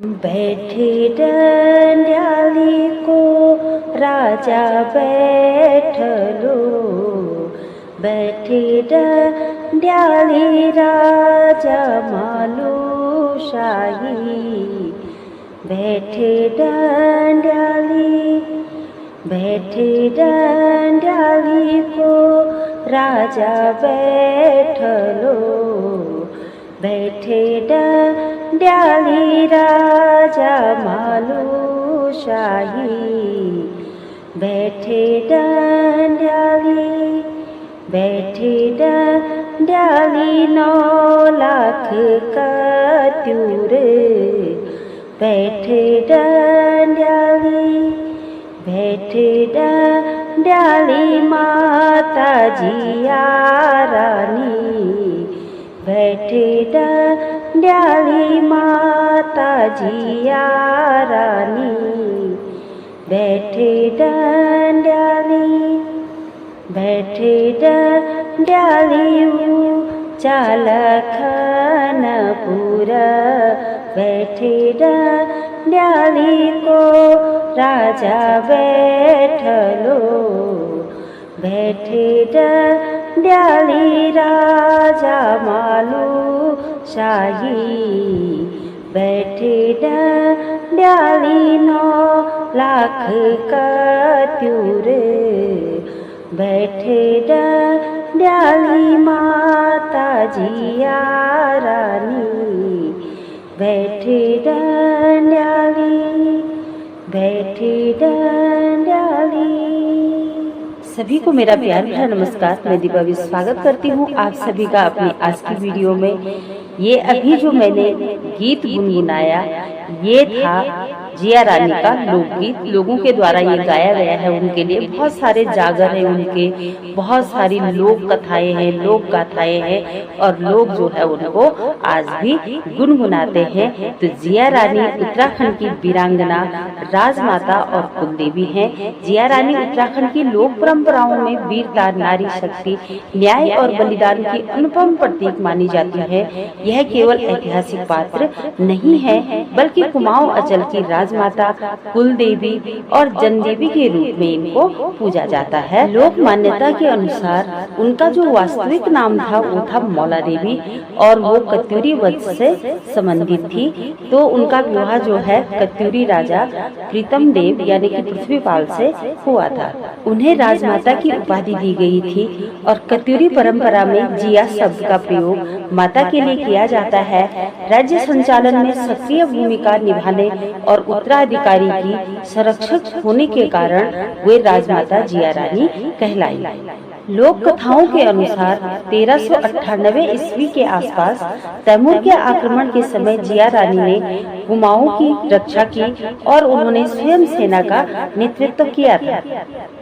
बैठे डंडाली को राजा बैठलो, बैठे डंडाली राजा मालू शाही। बैठे डंडाली को राजा बैठलो, बैठे डंडाली राजा मालू शाही। बैठे डंडाली 9 लाख कत्यूर। बैठे डंडाली माता जिया रानी। बैठे डंडाली माता जिया रानी। बैठे डंडाली चालखनपुर। बैठे डंडाली को राजा बैठलो, बैठे डंडाली राजा मालू शाही। बैठे डंडाली 9 लाख कत्यूर। बैठे डंडाली माता जिया रानी। बैठे डंडाली। सभी को मेरा प्यार भरा नमस्कार। मैं दीपा भी स्वागत करती हूँ आप सभी का अपनी आज की वीडियो में। ये अभी जो मैंने गीत गुनगुनाया ये था जिया रानी का लोकगीत। लोगों के द्वारा ये गाया गया है उनके लिए। बहुत सारे जागर हैं उनके, बहुत सारी लोक कथाएं हैं, लोक गाथाएं हैं और लोग जो है उनको आज भी गुनगुनाते हैं। तो जिया रानी उत्तराखंड की वीरांगना, राजमाता और कुलदेवी हैं। जिया रानी उत्तराखंड की लोक परंपराओं में वीरता, नारी शक्ति, न्याय और बलिदान की अनुपम प्रतीक मानी जाती है। यह केवल ऐतिहासिक पात्र नहीं है बल्कि कुमाऊं अंचल की राजमाता, कुलदेवी और जनदेवी के रूप में इनको पूजा जाता है। लोक मान्यता के अनुसार उनका जो वास्तविक नाम था वो था मौला देवी और वो कत्यूरी वंश से संबंधित थी। तो उनका विवाह जो है कत्यूरी राजा प्रीतम देव यानी कि पृथ्वीपाल से हुआ था। उन्हें राजमाता की उपाधि दी गई थी और कत्यूरी परंपरा में जिया शब्द का प्रयोग माता के लिए किया जाता है। राज्य संचालन में सक्रिय भूमिका निभाने और उत्तराधिकारी की संरक्षक होने के कारण वे राजमाता जिया रानी कहलाई। लोक कथाओं के अनुसार 1398 ईस्वी के आसपास तैमूर के आक्रमण के समय जिया रानी ने कुमाऊं की रक्षा की और उन्होंने स्वयं सेना का नेतृत्व किया था।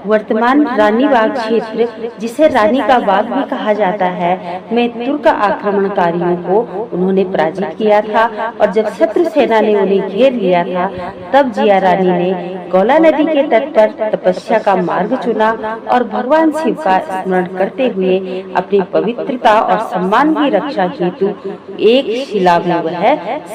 वर्तमान रानी बाग क्षेत्र, जिसे रानी का बाग भी कहा जाता है, में तुर्क आक्रमणकारियों को उन्होंने पराजित किया था और जब शत्रु सेना ने उन्हें घेर लिया था तब जिया रानी ने गौला नदी के तट पर तपस्या का मार्ग चुना और भगवान शिव का स्मरण करते हुए अपनी पवित्रता और सम्मान की रक्षा हेतु एक शिला में वह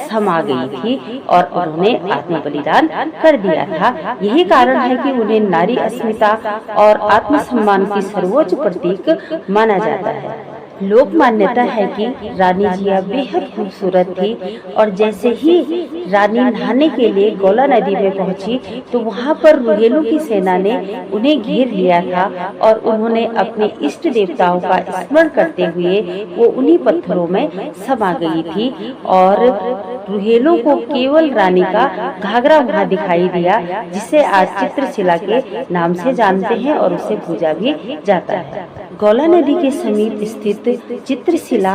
समा गई थी और उन्होंने आत्म बलिदान कर दिया था। यही कारण है कि उन्हें नारी अस्मिता और आत्मसम्मान की सर्वोच्च प्रतीक माना जाता है। लोक मान्यता है कि रानी जिया बेहद खूबसूरत थी और जैसे ही रानी नहाने के लिए गौला नदी में पहुंची तो वहां पर रुहेलों की सेना ने उन्हें घेर लिया था और उन्होंने अपने इष्ट देवताओं का स्मरण करते हुए वो उन्हीं पत्थरों में समा गई थी और रुहेलों को केवल रानी का घाघरा वहां दिखाई दिया, जिसे आज चित्रशिला के नाम से जानते हैं और उसे पूजा भी जाता है। गौला नदी के समीप स्थित चित्रशिला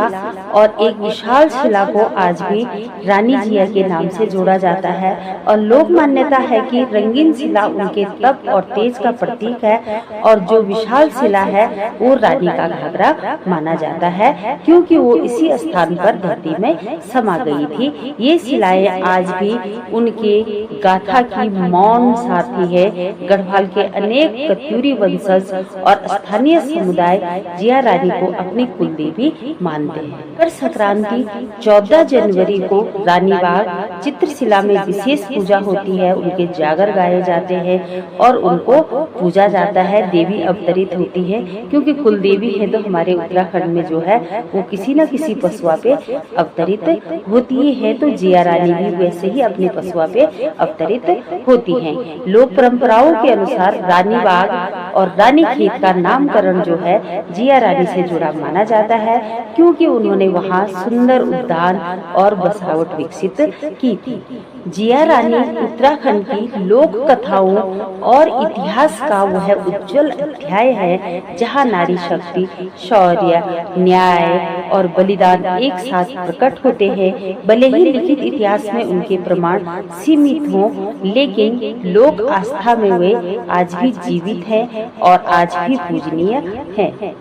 और एक विशाल शिला को आज भी रानी जिया के नाम से जोड़ा जाता है और लोक मान्यता है कि रंगीन शिला उनके तप और तेज का प्रतीक है और जो विशाल शिला है वो रानी का घाघरा माना जाता है क्योंकि वो इसी स्थान पर धरती में समा गई थी। ये शिलाएं आज भी उनके गाथा की मौन साथी है। गढ़वाल के अनेक कत्यूरी वंशज और स्थानीय समुदाय जिया रानी को अपनी कुलदेवी मानते हैं। मकर संक्रांति 14 जनवरी को रानीबाग चित्रशिला में विशेष पूजा होती है। उनके जागर गाए जाते हैं और उनको पूजा जाता है। देवी अवतरित होती है, क्योंकि कुलदेवी है तो हमारे उत्तराखंड में जो है वो किसी न किसी पशुआ पे अवतरित होती है। तो जिया रानी भी वैसे ही अपने पशुआ पे अवतरित होती हैं। लोक परंपराओं के अनुसार रानीबाग और रानीखेत का नामकरण जो है जिया रानी से जुड़ा माना जाता है, क्योंकि उन्होंने वहां सुंदर उद्यान और बसावट विकसित की थी। जिया रानी उत्तराखंड की लोक कथाओं और इतिहास का वह उज्जवल अध्याय है, जहां नारी शक्ति, शौर्य, न्याय और बलिदान एक साथ प्रकट होते हैं। भले ही लिखित इतिहास में उनके प्रमाण सीमित हों, लेकिन लोक आस्था में वे आज भी जीवित हैं और आज भी पूजनीय हैं।